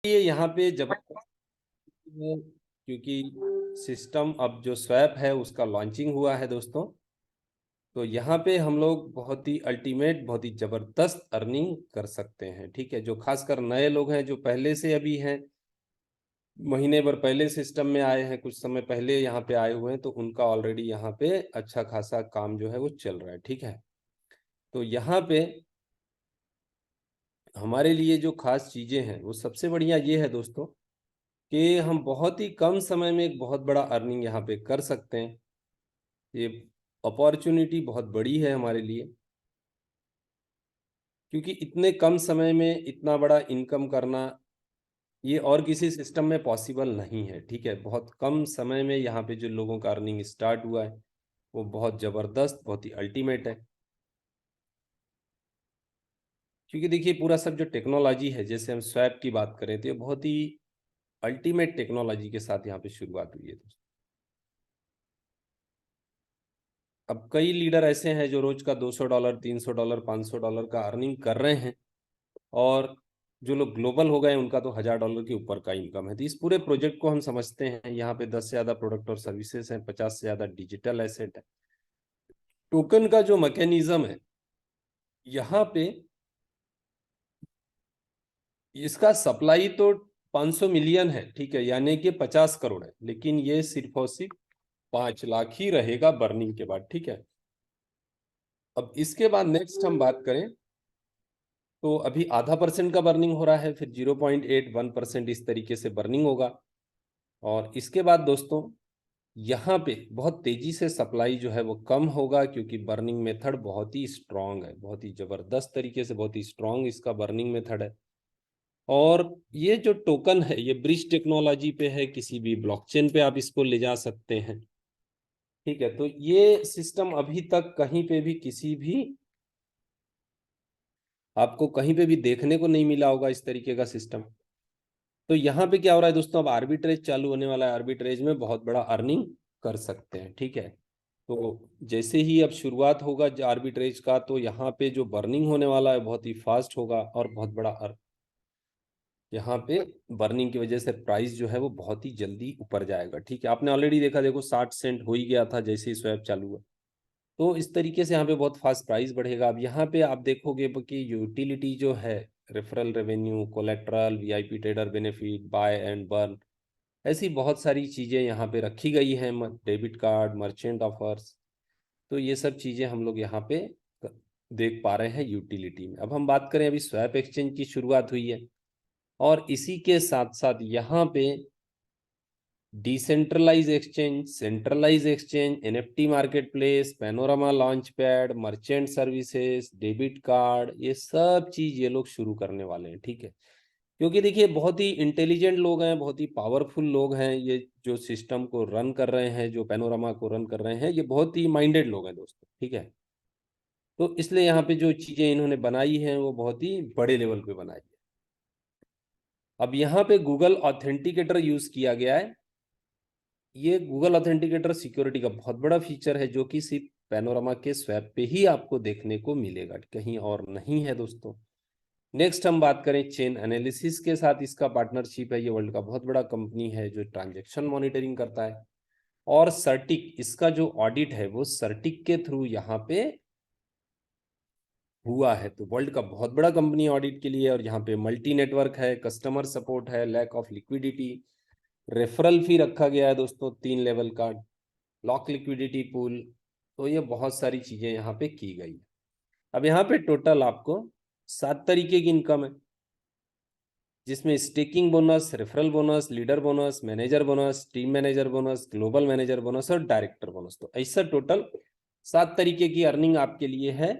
ये यहाँ पे जबरदस्त, क्योंकि सिस्टम अब जो स्वैप है उसका लॉन्चिंग हुआ है दोस्तों, तो यहाँ पे हम लोग बहुत ही अल्टीमेट, बहुत ही जबरदस्त अर्निंग कर सकते हैं। ठीक है, जो खासकर नए लोग हैं, जो पहले से अभी हैं, महीने भर पहले सिस्टम में आए हैं, कुछ समय पहले यहाँ पे आए हुए हैं, तो उनका ऑलरेडी यहाँ पे अच्छा खासा काम जो है वो चल रहा है। ठीक है, तो यहाँ पे हमारे लिए जो खास चीजें हैं वो सबसे बढ़िया ये है दोस्तों, कि हम बहुत ही कम समय में एक बहुत बड़ा अर्निंग यहाँ पे कर सकते हैं। ये अपॉर्चुनिटी बहुत बड़ी है हमारे लिए, क्योंकि इतने कम समय में इतना बड़ा इनकम करना ये और किसी सिस्टम में पॉसिबल नहीं है। ठीक है, बहुत कम समय में यहाँ पे जो लोगों का अर्निंग स्टार्ट हुआ है वो बहुत जबरदस्त, बहुत ही अल्टीमेट है। क्योंकि देखिए पूरा सब जो टेक्नोलॉजी है, जैसे हम स्वैप की बात करें तो ये बहुत ही अल्टीमेट टेक्नोलॉजी के साथ यहाँ पे शुरुआत हुई है दोस्तों। अब कई लीडर ऐसे हैं जो रोज का $200, $300, $500 का अर्निंग कर रहे हैं, और जो लोग ग्लोबल हो गए उनका तो $1000 के ऊपर का इनकम है। तो इस पूरे प्रोजेक्ट को हम समझते हैं, यहाँ पे 10 से ज्यादा प्रोडक्ट और सर्विसेज हैं, 50 से ज्यादा डिजिटल एसेट है। टोकन का जो मैकेनिज्म है यहाँ पे, इसका सप्लाई तो 500 मिलियन है, ठीक है, यानी कि 50 करोड़ है, लेकिन ये सिर्फ और सिर्फ 5 लाख ही रहेगा बर्निंग के बाद। ठीक है, अब इसके बाद नेक्स्ट हम बात करें तो अभी ½ % का बर्निंग हो रहा है, फिर 0.81% इस तरीके से बर्निंग होगा। और इसके बाद दोस्तों यहाँ पे बहुत तेजी से सप्लाई जो है वो कम होगा, क्योंकि बर्निंग मेथड बहुत ही स्ट्रांग है, बहुत ही जबरदस्त तरीके से, बहुत ही स्ट्रांग इसका बर्निंग मेथड है। और ये जो टोकन है ये ब्रिज टेक्नोलॉजी पे है, किसी भी ब्लॉकचेन पे आप इसको ले जा सकते हैं। ठीक है, तो ये सिस्टम अभी तक कहीं पे भी, किसी भी, आपको कहीं पे भी देखने को नहीं मिला होगा इस तरीके का सिस्टम। तो यहाँ पे क्या हो रहा है दोस्तों, अब आर्बिट्रेज चालू होने वाला है, आर्बिट्रेज में बहुत बड़ा अर्निंग कर सकते हैं। ठीक है, तो जैसे ही अब शुरुआत होगा आर्बिट्रेज का, तो यहाँ पे जो बर्निंग होने वाला है बहुत ही फास्ट होगा, और बहुत बड़ा यहाँ पे बर्निंग की वजह से प्राइस जो है वो बहुत ही जल्दी ऊपर जाएगा। ठीक है, आपने ऑलरेडी देखा, देखो 60 सेंट हो ही गया था जैसे ही स्वैप चालू हुआ। तो इस तरीके से यहाँ पे बहुत फास्ट प्राइस बढ़ेगा। अब यहाँ पे आप देखोगे कि यूटिलिटी जो है, referral revenue, collateral, VIP trader benefit, buy and burn, ऐसी बहुत सारी चीज़ें यहाँ पे रखी गई हैं, डेबिट कार्ड, मर्चेंट ऑफर्स। तो ये सब चीज़ें हम लोग यहाँ पे देख पा रहे हैं यूटिलिटी में। अब हम बात करें, अभी स्वैप एक्सचेंज की शुरुआत हुई है, और इसी के साथ साथ यहाँ पे decentralise exchange, centralise exchange, NFT market place, panorama launch pad, merchant services, debit card, ये सब चीज ये लोग शुरू करने वाले हैं। ठीक है, क्योंकि देखिए बहुत ही इंटेलिजेंट लोग हैं, बहुत ही पावरफुल लोग हैं, ये जो सिस्टम को रन कर रहे हैं, जो पैनोरामा को रन कर रहे हैं, ये बहुत ही माइंडेड लोग हैं दोस्तों। ठीक है, तो इसलिए यहाँ पे जो चीजें इन्होंने बनाई हैं वो बहुत ही बड़े लेवल पे बनाई है। अब यहाँ पे गूगल ऑथेंटिकेटर यूज किया गया है। ये गूगल ऑथेंटिकेटर सिक्योरिटी का बहुत बड़ा फीचर है, जो कि सिर्फ पैनोरामा के स्वैप पे ही आपको देखने को मिलेगा, कहीं और नहीं है दोस्तों। नेक्स्ट हम बात करें चेन एनालिसिस के साथ, इसका पार्टनरशिप है, ये वर्ल्ड का बहुत बड़ा कंपनी है जो ट्रांजैक्शन मॉनिटरिंग करता है। और सर्टिक, इसका जो ऑडिट है वो सर्टिक के थ्रू यहाँ पे हुआ है, तो वर्ल्ड का बहुत बड़ा कंपनी ऑडिट के लिए। और यहाँ पे मल्टी नेटवर्क है, कस्टमर सपोर्ट है, lack of liquidity, referral fee रखा गया है दोस्तों 3 लेवल का, लॉक लिक्विडिटी पूल। तो ये बहुत सारी चीजें यहाँ पे की गई है। अब यहाँ पे टोटल आपको 7 तरीके की इनकम है, जिसमें staking bonus, referral bonus, leader bonus, manager bonus, team manager bonus, global manager bonus और डायरेक्टर बोनस। तो ऐसा टोटल 7 तरीके की अर्निंग आपके लिए है,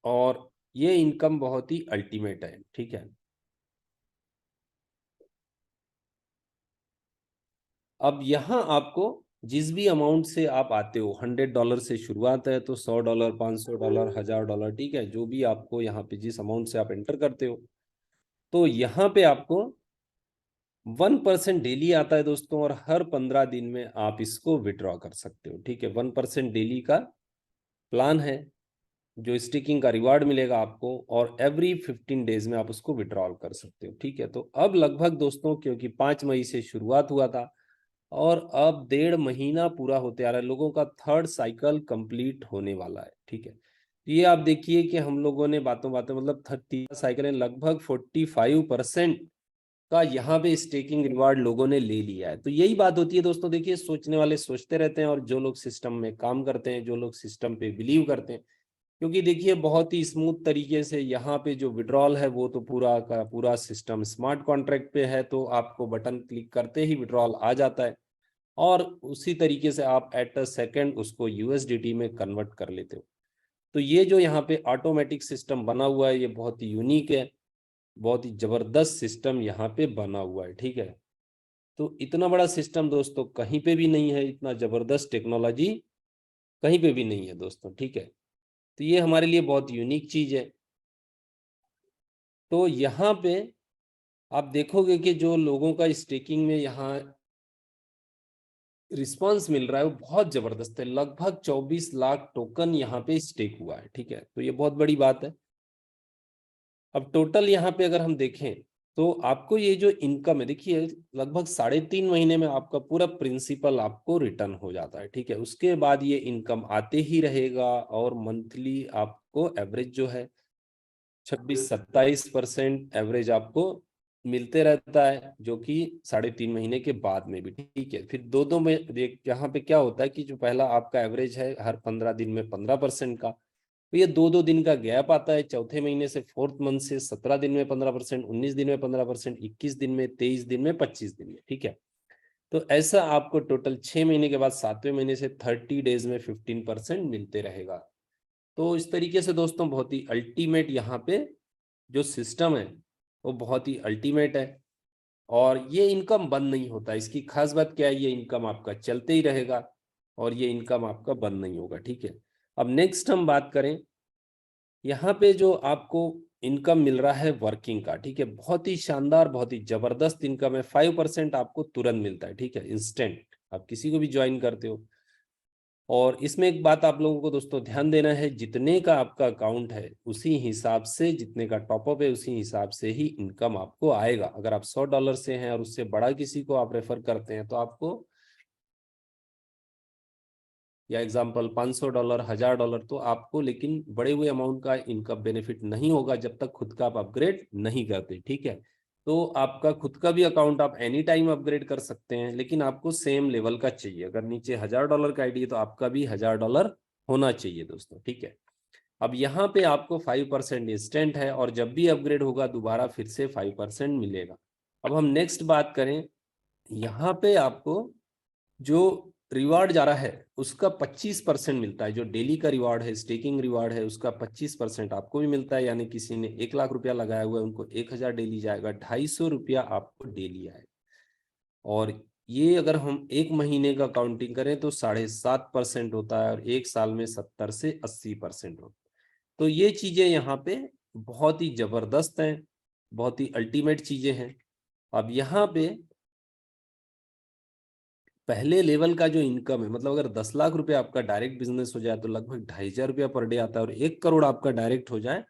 और ये इनकम बहुत ही अल्टीमेट है। ठीक है, अब यहाँ आपको जिस भी अमाउंट से आप आते हो, $100 से शुरुआत है, तो $100, $500, $1000, ठीक है, जो भी आपको यहाँ पे जिस अमाउंट से आप एंटर करते हो, तो यहाँ पे आपको 1% डेली आता है दोस्तों, और हर 15 दिन में आप इसको विड्रॉ कर सकते हो। ठीक है, 1% डेली का प्लान है, जो स्टेकिंग का रिवार्ड मिलेगा आपको, और एवरी 15 डेज में आप उसको विड्रॉल कर सकते हो। ठीक है, तो अब लगभग दोस्तों, क्योंकि 5 मई से शुरुआत हुआ था और अब 1.5 महीना पूरा होते आ रहा है, लोगों का 3rd साइकिल कंप्लीट होने वाला है। ठीक है, ये आप देखिए कि हम लोगों ने बातों बातों मतलब 30 साइकिल में लगभग 45% का यहाँ पे स्टेकिंग रिवार्ड लोगों ने ले लिया है। तो यही बात होती है दोस्तों, देखिए सोचने वाले सोचते रहते हैं, और जो लोग सिस्टम में काम करते हैं, जो लोग सिस्टम पे बिलीव करते हैं, क्योंकि देखिए बहुत ही स्मूथ तरीके से यहाँ पे जो विड्रॉल है वो तो पूरा का पूरा सिस्टम स्मार्ट कॉन्ट्रैक्ट पे है, तो आपको बटन क्लिक करते ही विड्रॉल आ जाता है और उसी तरीके से आप एट अ सेकेंड उसको यूएसडीटी में कन्वर्ट कर लेते हो। तो ये जो यहाँ पे ऑटोमेटिक सिस्टम बना हुआ है, ये बहुत ही यूनिक है, बहुत ही जबरदस्त सिस्टम यहाँ पे बना हुआ है। ठीक है, तो इतना बड़ा सिस्टम दोस्तों कहीं पे भी नहीं है, इतना जबरदस्त टेक्नोलॉजी कहीं पे भी नहीं है दोस्तों। ठीक है, तो ये हमारे लिए बहुत यूनिक चीज है। तो यहाँ पे आप देखोगे कि जो लोगों का स्टेकिंग में यहाँ रिस्पांस मिल रहा है वो बहुत जबरदस्त है। लगभग 24 लाख टोकन यहाँ पे स्टेक हुआ है। ठीक है, तो ये बहुत बड़ी बात है। अब टोटल यहाँ पे अगर हम देखें तो आपको ये जो इनकम है, देखिए लगभग 3.5 महीने में आपका पूरा प्रिंसिपल आपको रिटर्न हो जाता है। ठीक है, उसके बाद ये इनकम आते ही रहेगा, और मंथली आपको एवरेज जो है 26-27% एवरेज आपको मिलते रहता है, जो कि 3.5 महीने के बाद में भी। ठीक है, फिर दो में देख यहाँ पे क्या होता है कि जो पहला आपका एवरेज है हर 15 दिन में 15% का, तो ये 2-2 दिन का गैप आता है। चौथे महीने से 4th मंथ से 17 दिन में 15%, 19 दिन में 15%, 21 दिन में, 23 दिन में, 25 दिन में। ठीक है, तो ऐसा आपको टोटल 6 महीने के बाद 7वें महीने से 30 डेज में 15% मिलते रहेगा। तो इस तरीके से दोस्तों बहुत ही अल्टीमेट यहाँ पे जो सिस्टम है वो बहुत ही अल्टीमेट है, और ये इनकम बंद नहीं होता। इसकी खास बात क्या है, ये इनकम आपका चलते ही रहेगा और ये इनकम आपका बंद नहीं होगा। ठीक है, अब नेक्स्ट हम बात करें यहाँ पे जो आपको इनकम मिल रहा है वर्किंग का। ठीक है, बहुत ही शानदार, बहुत ही जबरदस्त इनकम है। 5% आपको तुरंत मिलता है। ठीक है, इंस्टेंट, आप किसी को भी ज्वाइन करते हो। और इसमें एक बात आप लोगों को दोस्तों ध्यान देना है, जितने का आपका अकाउंट है उसी हिसाब से, जितने का टॉपअप है उसी हिसाब से ही इनकम आपको आएगा। अगर आप $100 से हैं और उससे बड़ा किसी को आप रेफर करते हैं तो आपको, या एग्जाम्पल $500, $1000, तो आपको लेकिन बड़े हुए अमाउंट का इनकम बेनिफिट नहीं होगा जब तक खुद का आप अपग्रेड नहीं करते। ठीक है, तो आपका खुद का भी अकाउंट आप एनी टाइम अपग्रेड कर सकते हैं, लेकिन आपको सेम लेवल का चाहिए। अगर नीचे $1000 का आईडी है तो आपका भी $1000 होना चाहिए दोस्तों। ठीक है, अब यहाँ पे आपको 5% इंस्टेंट है, और जब भी अपग्रेड होगा दोबारा फिर से 5% मिलेगा। अब हम नेक्स्ट बात करें, यहाँ पे आपको जो रिवार्ड जा रहा है उसका 25% मिलता है। जो डेली का रिवार्ड है, स्टेकिंग रिवार्ड है, उसका 25% आपको भी मिलता है। यानी किसी ने 1 लाख रुपया लगाया हुआ है, उनको 1000 डेली जाएगा, 250 रुपया आपको डेली आएगा। और ये अगर हम 1 महीने का काउंटिंग करें तो 7.5% होता है, और 1 साल में 70 से 80% होता है। तो ये चीजें यहाँ पे बहुत ही जबरदस्त हैं, बहुत ही अल्टीमेट चीजें हैं। अब यहाँ पे पहले लेवल का जो इनकम है, मतलब अगर 10 लाख रुपए आपका डायरेक्ट बिजनेस हो जाए तो लगभग 2,500 रुपया पर डे आता है, और 1 करोड़ आपका डायरेक्ट हो जाए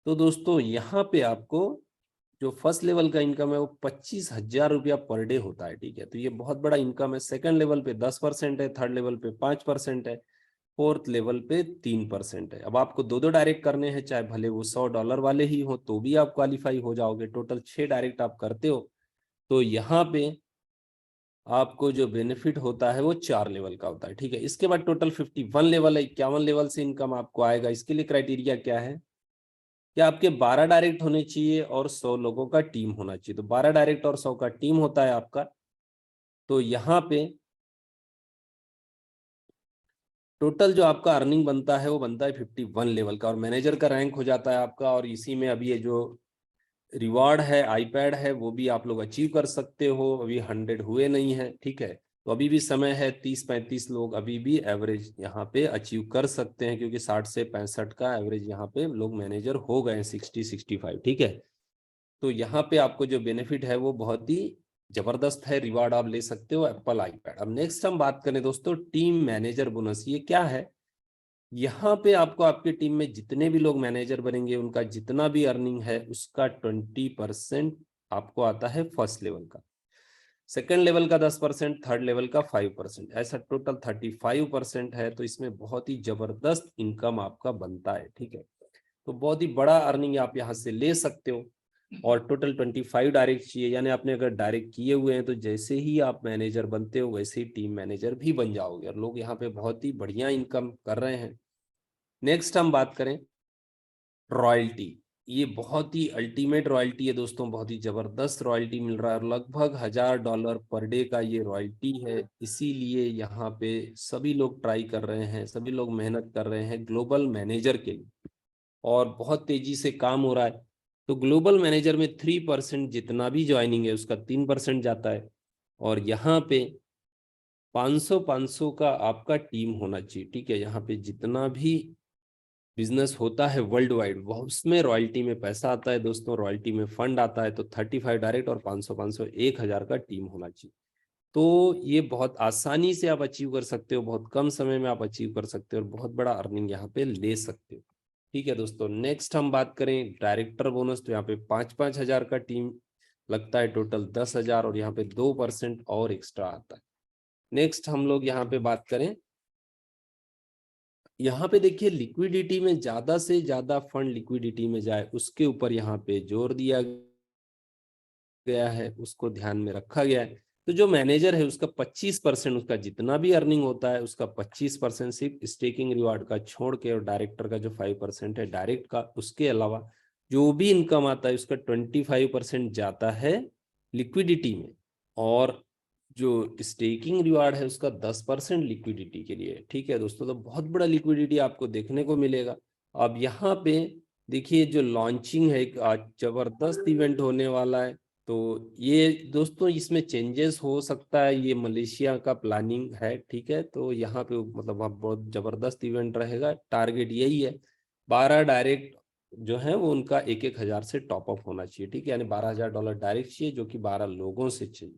तो दोस्तों यहाँ पे आपको जो फर्स्ट लेवल का इनकम है वो 25,000 रुपया पर डे होता है। ठीक है, तो ये बहुत बड़ा इनकम है। सेकंड लेवल पे 10% है, थर्ड लेवल पे 5% है, फोर्थ लेवल पे 3% है। अब आपको दो दो डायरेक्ट करने हैं, चाहे भले वो $100 वाले ही हो तो भी आप क्वालिफाई हो जाओगे। टोटल 6 डायरेक्ट आप करते हो तो यहाँ पे आपको जो बेनिफिट होता है वो 4 लेवल का होता है। ठीक है, इसके बाद टोटल 51 लेवल है, 51 लेवल से इनकम आपको आएगा। इसके लिए क्राइटेरिया क्या है कि आपके 12 डायरेक्ट होने चाहिए और 100 लोगों का टीम होना चाहिए। तो 12 डायरेक्ट और 100 का टीम होता है आपका। तो यहाँ पे टोटल जो आपका अर्निंग बनता है वो बनता है 51 लेवल का, और मैनेजर का रैंक हो जाता है आपका। और इसी में अभी ये जो रिवार्ड है, आईपैड है, वो भी आप लोग अचीव कर सकते हो। अभी 100 हुए नहीं है। ठीक है, तो अभी भी समय है। 30-35 लोग अभी भी एवरेज यहाँ पे अचीव कर सकते हैं, क्योंकि 60 से 65 का एवरेज यहाँ पे लोग मैनेजर हो गए हैं, 60-65। ठीक है, तो यहाँ पे आपको जो बेनिफिट है वो बहुत ही जबरदस्त है। रिवार्ड आप ले सकते हो एप्पल आईपैड। अब नेक्स्ट हम बात करें दोस्तों टीम मैनेजर बोनस। ये क्या है? यहाँ पे आपको आपकी टीम में जितने भी लोग मैनेजर बनेंगे उनका जितना भी अर्निंग है उसका 20% आपको आता है फर्स्ट लेवल का, सेकेंड लेवल का 10%, थर्ड लेवल का 5%, ऐसा टोटल 35% है। तो इसमें बहुत ही जबरदस्त इनकम आपका बनता है, ठीक है। तो बहुत ही बड़ा अर्निंग आप यहाँ से ले सकते हो। और टोटल 25 डायरेक्ट चाहिए, यानी आपने अगर डायरेक्ट किए हुए हैं तो जैसे ही आप मैनेजर बनते हो वैसे ही टीम मैनेजर भी बन जाओगे, और लोग यहाँ पे बहुत ही बढ़िया इनकम कर रहे हैं। नेक्स्ट हम बात करें रॉयल्टी। ये बहुत ही अल्टीमेट रॉयल्टी है दोस्तों, बहुत ही जबरदस्त रॉयल्टी मिल रहा है, लगभग $1000 पर डे का ये रॉयल्टी है। इसीलिए यहाँ पे सभी लोग ट्राई कर रहे हैं, सभी लोग मेहनत कर रहे हैं ग्लोबल मैनेजर के लिए, और बहुत तेजी से काम हो रहा है। तो ग्लोबल मैनेजर में 3% जितना भी ज्वाइनिंग है उसका 3% जाता है, और यहाँ पे 500 का आपका टीम होना चाहिए, ठीक है। यहाँ पे जितना भी बिजनेस होता है वर्ल्ड वाइड वो उसमें रॉयल्टी में पैसा आता है दोस्तों, रॉयल्टी में फंड आता है। तो 35 डायरेक्ट और 500 1000 का टीम होना चाहिए। तो ये बहुत आसानी से आप अचीव कर सकते हो, बहुत कम समय में आप अचीव कर सकते हो और बहुत बड़ा अर्निंग यहाँ पे ले सकते हो, ठीक है दोस्तों। नेक्स्ट हम बात करें डायरेक्टर बोनस, तो यहाँ पे 5-5 हजार का टीम लगता है, टोटल 10,000, और यहाँ पे 2% और एक्स्ट्रा आता है। नेक्स्ट हम लोग यहाँ पे बात करें, यहाँ पे देखिए लिक्विडिटी में ज्यादा से ज्यादा फंड लिक्विडिटी में जाए उसके ऊपर यहाँ पे जोर दिया गया है, उसको ध्यान में रखा गया है। तो जो मैनेजर है उसका 25%, उसका जितना भी अर्निंग होता है उसका 25% सिर्फ स्टेकिंग रिवार्ड का छोड़ के, और डायरेक्टर का जो 5% है डायरेक्ट का, उसके अलावा जो भी इनकम आता है उसका 25% जाता है लिक्विडिटी में, और जो स्टेकिंग रिवार्ड है उसका 10% लिक्विडिटी के लिए, ठीक है दोस्तों। तो बहुत बड़ा लिक्विडिटी आपको देखने को मिलेगा। अब यहाँ पे देखिए जो लॉन्चिंग है, एक आज जबरदस्त इवेंट होने वाला है। तो ये दोस्तों इसमें चेंजेस हो सकता है, ये मलेशिया का प्लानिंग है, ठीक है। तो यहाँ पे मतलब वहाँ बहुत जबरदस्त इवेंट रहेगा, टारगेट यही है। 12 डायरेक्ट जो है वो उनका 1-1 हजार से टॉप अप होना चाहिए, ठीक है, यानी $12,000 डायरेक्ट चाहिए जो कि 12 लोगों से चाहिए।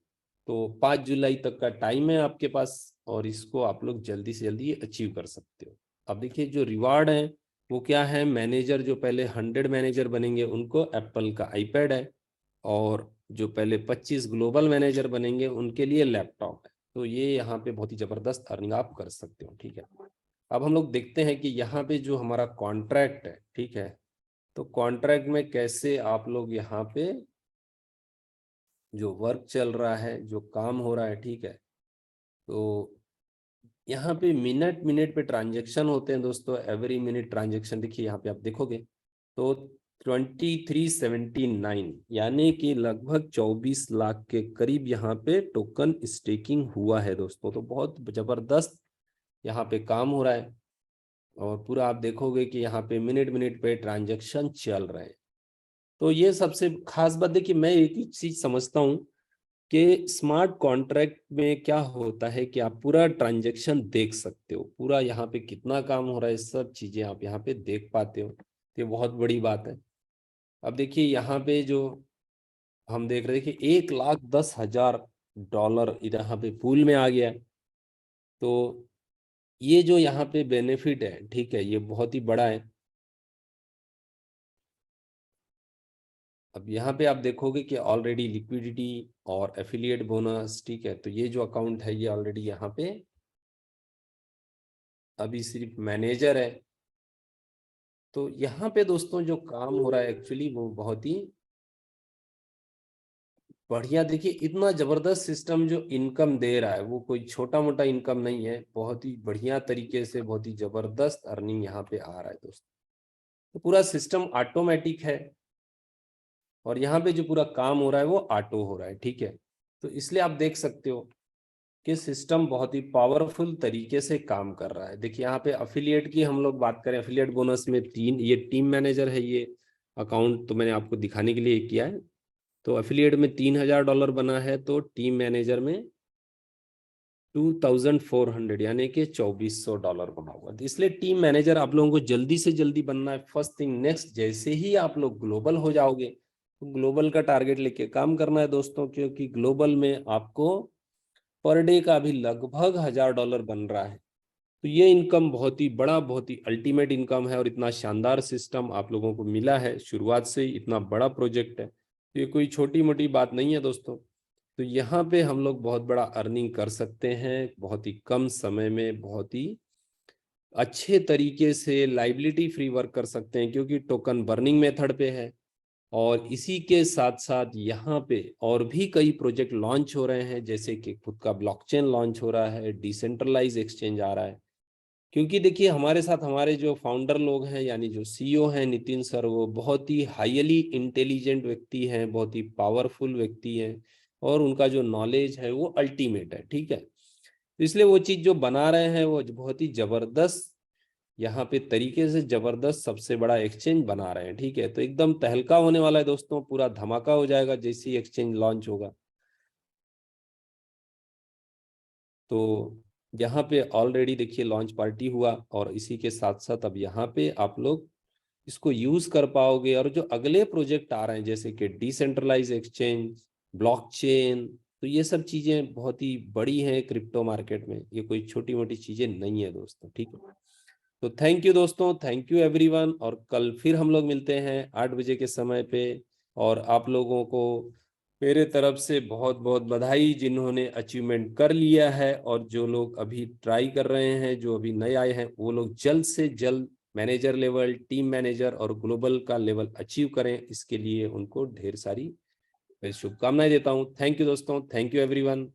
तो 5 जुलाई तक का टाइम है आपके पास, और इसको आप लोग जल्दी से जल्दी अचीव कर सकते हो। अब देखिए जो रिवार्ड है वो क्या है, मैनेजर जो पहले 100 मैनेजर बनेंगे उनको एप्पल का आईपैड है, और जो पहले 25 ग्लोबल मैनेजर बनेंगे उनके लिए लैपटॉप है। तो ये यहाँ पे बहुत ही जबरदस्त अर्निंग आप कर सकते हो, ठीक है। अब हम लोग देखते हैं कि यहाँ पे जो हमारा कॉन्ट्रैक्ट है, ठीक है, तो कॉन्ट्रैक्ट में कैसे आप लोग यहाँ पे जो वर्क चल रहा है, जो काम हो रहा है, ठीक है। तो यहाँ पे मिनट मिनट पे ट्रांजेक्शन होते हैं दोस्तों, एवरी मिनट ट्रांजेक्शन। देखिए यहाँ पे आप देखोगे तो 2379, यानी कि लगभग 24 लाख के करीब यहाँ पे टोकन स्टेकिंग हुआ है दोस्तों। तो बहुत जबरदस्त यहाँ पे काम हो रहा है, और पूरा आप देखोगे कि यहाँ पे मिनट मिनट पे ट्रांजेक्शन चल रहे हैं। तो ये सबसे खास बात देखिए, मैं एक ही चीज समझता हूँ कि स्मार्ट कॉन्ट्रैक्ट में क्या होता है कि आप पूरा ट्रांजैक्शन देख सकते हो, पूरा यहाँ पे कितना काम हो रहा है, सब चीजें आप यहाँ पे देख पाते हो। तो ये बहुत बड़ी बात है। अब देखिए यहाँ पे जो हम देख रहे थे कि $1,10,000 यहाँ पे पूल में आ गया है। तो ये जो यहाँ पे बेनिफिट है, ठीक है, ये बहुत ही बड़ा है। अब यहाँ पे आप देखोगे कि ऑलरेडी लिक्विडिटी और एफिलिएट बोनस, ठीक है, तो ये जो अकाउंट है ये ऑलरेडी यहाँ पे अभी सिर्फ मैनेजर है। तो यहाँ पे दोस्तों जो काम हो रहा है एक्चुअली वो बहुत ही बढ़िया। देखिए इतना जबरदस्त सिस्टम जो इनकम दे रहा है वो कोई छोटा मोटा इनकम नहीं है, बहुत ही बढ़िया तरीके से बहुत ही जबरदस्त अर्निंग यहाँ पे आ रहा है दोस्तों। तो पूरा सिस्टम ऑटोमेटिक है, और यहाँ पे जो पूरा काम हो रहा है वो ऑटो हो रहा है, ठीक है। तो इसलिए आप देख सकते हो कि सिस्टम बहुत ही पावरफुल तरीके से काम कर रहा है। देखिए यहाँ पे अफिलिएट की हम लोग बात करें, अफिलिएट बोनस में ये टीम मैनेजर है, ये अकाउंट तो मैंने आपको दिखाने के लिए किया है। तो अफिलिएट में $3,000 बना है, तो टीम मैनेजर में 2400 यानी कि $2,400 बना हुआ। तो इसलिए टीम मैनेजर आप लोगों को जल्दी से जल्दी बनना है। फर्स्ट थिंग नेक्स्ट, जैसे ही आप लोग ग्लोबल हो जाओगे तो ग्लोबल का टारगेट लेके काम करना है दोस्तों, क्योंकि ग्लोबल में आपको पर डे का भी लगभग $1,000 बन रहा है। तो ये इनकम बहुत ही बड़ा, बहुत ही अल्टीमेट इनकम है, और इतना शानदार सिस्टम आप लोगों को मिला है शुरुआत से ही, इतना बड़ा प्रोजेक्ट है, तो ये कोई छोटी मोटी बात नहीं है दोस्तों। तो यहाँ पे हम लोग बहुत बड़ा अर्निंग कर सकते हैं, बहुत ही कम समय में, बहुत ही अच्छे तरीके से लाइबिलिटी फ्री वर्क कर सकते हैं, क्योंकि टोकन बर्निंग मेथड पे है। और इसी के साथ साथ यहाँ पे और भी कई प्रोजेक्ट लॉन्च हो रहे हैं, जैसे कि खुद का ब्लॉकचेन लॉन्च हो रहा है, डिसेंट्रलाइज एक्सचेंज आ रहा है। क्योंकि देखिए हमारे साथ हमारे जो फाउंडर लोग हैं, यानी जो सीईओ हैं नितिन सर, वो बहुत ही हाईली इंटेलिजेंट व्यक्ति हैं, बहुत ही पावरफुल व्यक्ति हैं, और उनका जो नॉलेज है वो अल्टीमेट है, ठीक है। तो इसलिए वो चीज जो बना रहे हैं वो बहुत ही जबरदस्त, यहाँ पे तरीके से जबरदस्त सबसे बड़ा एक्सचेंज बना रहे हैं, ठीक है। तो एकदम तहलका होने वाला है दोस्तों, पूरा धमाका हो जाएगा जैसे ही एक्सचेंज लॉन्च होगा। तो यहाँ पे ऑलरेडी देखिए लॉन्च पार्टी हुआ, और इसी के साथ साथ अब यहाँ पे आप लोग इसको यूज कर पाओगे। और जो अगले प्रोजेक्ट आ रहे हैं, जैसे कि डिसेंट्रलाइज एक्सचेंज, ब्लॉकचेन, तो ये सब चीजें बहुत ही बड़ी हैं क्रिप्टो मार्केट में, ये कोई छोटी मोटी चीजें नहीं है दोस्तों, ठीक है। तो थैंक यू दोस्तों, थैंक यू एवरीवन, और कल फिर हम लोग मिलते हैं 8 बजे के समय पे। और आप लोगों को मेरे तरफ से बहुत बहुत बधाई, जिन्होंने अचीवमेंट कर लिया है, और जो लोग अभी ट्राई कर रहे हैं, जो अभी नए आए हैं, वो लोग जल्द से जल्द मैनेजर लेवल, टीम मैनेजर और ग्लोबल का लेवल अचीव करें। इसके लिए उनको ढेर सारी शुभकामनाएं देता हूं। थैंक यू दोस्तों, थैंक यू एवरीवन।